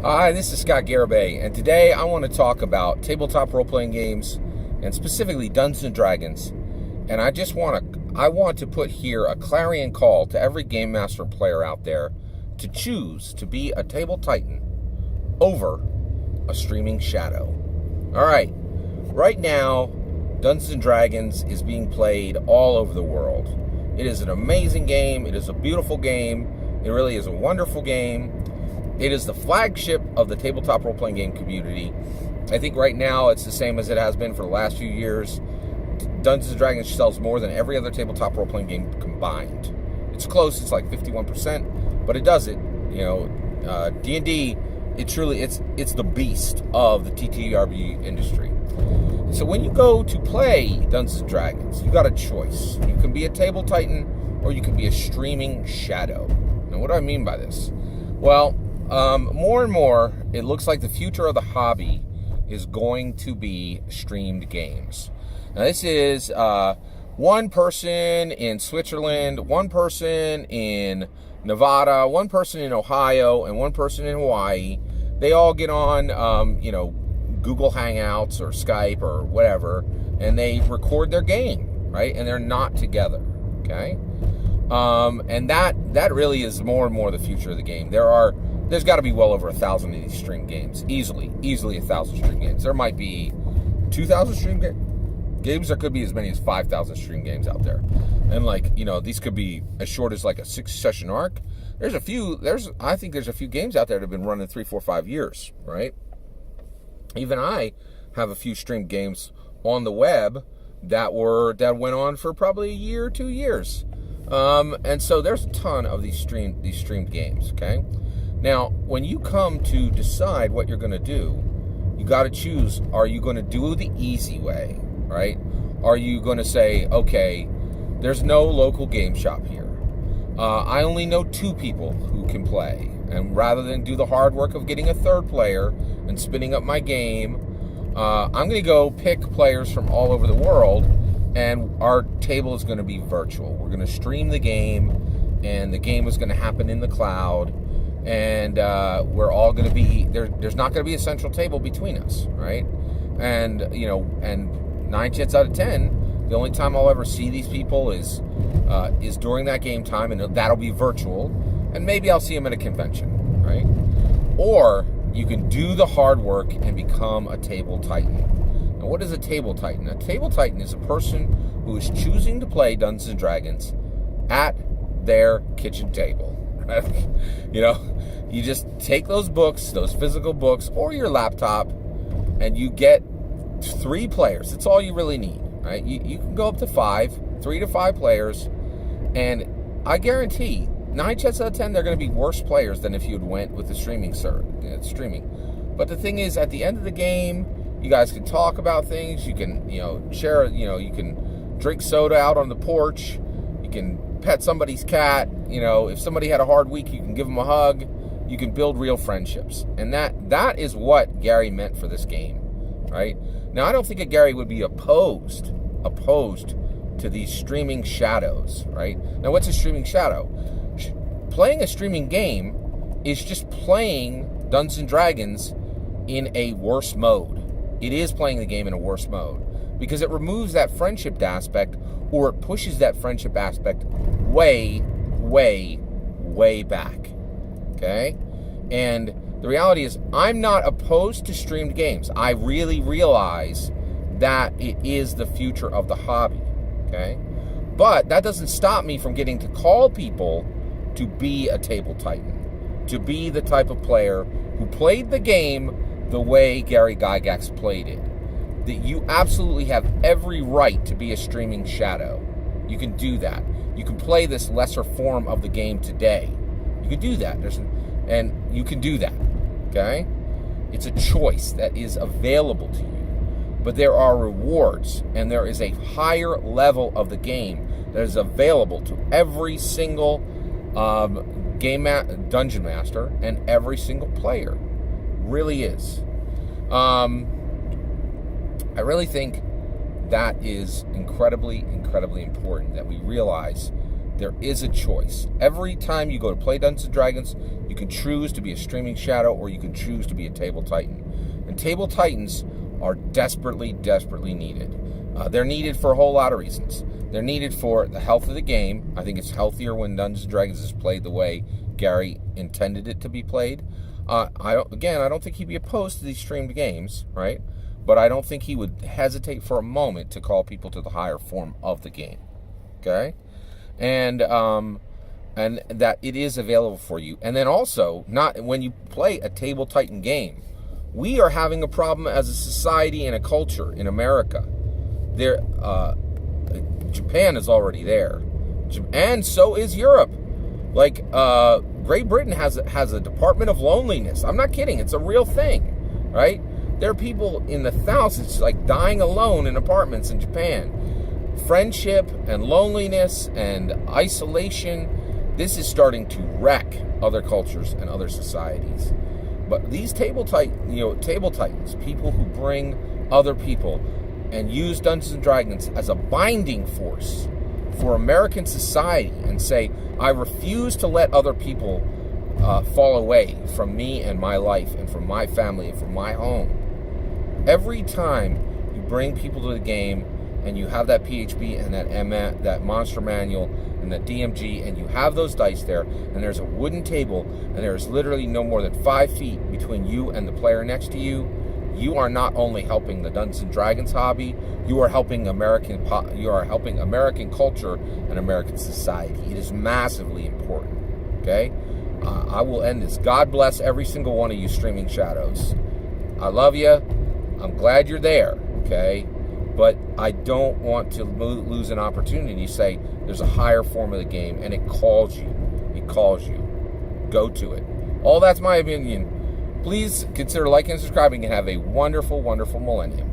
Hi, this is Scott Garibay, and today I want to talk about tabletop role-playing games, and specifically Dungeons and Dragons. And I want to put here a clarion call to every game master player out there to choose to be a table titan over a streaming shadow. All right, right now, Dungeons and Dragons is being played all over the world. It is an amazing game. It is a beautiful game. It really is a wonderful game. It is the flagship of the tabletop role-playing game community. I think right now it's the same as it has been for the last few years. Dungeons & Dragons sells more than every other tabletop role-playing game combined. It's close, it's like 51%, but it does it. D&D, it's the beast of the TTRPG industry. So when you go to play Dungeons & Dragons, you got a choice. You can be a table titan or you can be a streaming shadow. Now what do I mean by this? Well, more and more, it looks like the future of the hobby is going to be streamed games. Now, this is one person in Switzerland, one person in Nevada, one person in Ohio, and one person in Hawaii. They all get on, Google Hangouts or Skype or whatever, and they record their game, right? And they're not together, okay? And that really is more and more the future of the game. There's got to be well over 1,000 of these stream games. Easily 1,000 stream games. There might be 2,000 stream games. There could be as many as 5,000 stream games out there. And these could be as short as like a 6-session arc. I think there's a few games out there that have been running 3, 4, 5 years, right? Even I have a few streamed games on the web that went on for probably a year or 2 years. And so there's a ton of these streamed games, okay? Now, when you come to decide what you're going to do, you got to choose, are you going to do the easy way, right? Are you going to say, okay, there's no local game shop here. I only know 2 people who can play. And rather than do the hard work of getting a third player and spinning up my game, I'm going to go pick players from all over the world, and our table is going to be virtual. We're going to stream the game, and the game is going to happen in the cloud. And we're all going to be there's not going to be a central table between us, right? And 9 chances out of 10, the only time I'll ever see these people is during that game time, and that'll be virtual. And maybe I'll see them at a convention, right? Or you can do the hard work and become a table titan. Now, what is a table titan? A table titan is a person who is choosing to play Dungeons and Dragons at their kitchen table. You just take those books, those physical books, or your laptop, and you get 3 players. That's all you really need, right? You can go up to 3 to 5 players, and I guarantee 9 chances out of 10 they're going to be worse players than if you had went with the streaming. But the thing is, at the end of the game, you guys can talk about things. You can share. You can drink soda out on the porch. You can pet somebody's cat. If somebody had a hard week, you can give them a hug. You can build real friendships. And that is what Gary meant for this game, right? Now, I don't think that Gary would be opposed to these streaming shadows, right? Now, what's a streaming shadow? Playing a streaming game is just playing Dungeons and Dragons in a worse mode. It is playing the game in a worse mode because it removes that friendship aspect, or it pushes that friendship aspect way, way, way back, okay? And the reality is, I'm not opposed to streamed games. I really realize that it is the future of the hobby, okay? But that doesn't stop me from getting to call people to be a table titan, to be the type of player who played the game the way Gary Gygax played it. That you absolutely have every right to be a streaming shadow. You can do that. You can play this lesser form of the game today. You can do that. And you can do that, okay? It's a choice that is available to you. But there are rewards, and there is a higher level of the game that is available to every single dungeon master and every single player. Really is. I really think that is incredibly, incredibly important, that we realize There is a choice. Every time you go to play Dungeons & Dragons, you can choose to be a streaming shadow or you can choose to be a table titan. And table titans are desperately, desperately needed. They're needed for a whole lot of reasons. They're needed for the health of the game. I think it's healthier when Dungeons & Dragons is played the way Gary intended it to be played. I don't think he'd be opposed to these streamed games, right? But I don't think he would hesitate for a moment to call people to the higher form of the game, okay? And that it is available for you. And then also, not when you play a Table Titan game, we are having a problem as a society and a culture in America. Japan is already there, and so is Europe. Like Great Britain has a Department of Loneliness. I'm not kidding; it's a real thing, right? There are people in the thousands like dying alone in apartments in Japan. Friendship and loneliness and isolation. This is starting to wreck other cultures and other societies. But these table titans, people who bring other people and use Dungeons & Dragons as a binding force for American society and say, I refuse to let other people fall away from me and my life and from my family and from my home. Every time you bring people to the game and you have that PHB and that monster manual and that DMG and you have those dice there and there's a wooden table and there's literally no more than 5 feet between you and the player next to you, you are not only helping the Dungeons & Dragons hobby, you are helping American culture and American society. It is massively important, okay? I will end this. God bless every single one of you streaming shadows. I love you. I'm glad you're there, okay? But I don't want to lose an opportunity to say there's a higher form of the game, and it calls you. It calls you. Go to it. All that's my opinion. Please consider liking and subscribing, and have a wonderful, wonderful millennium.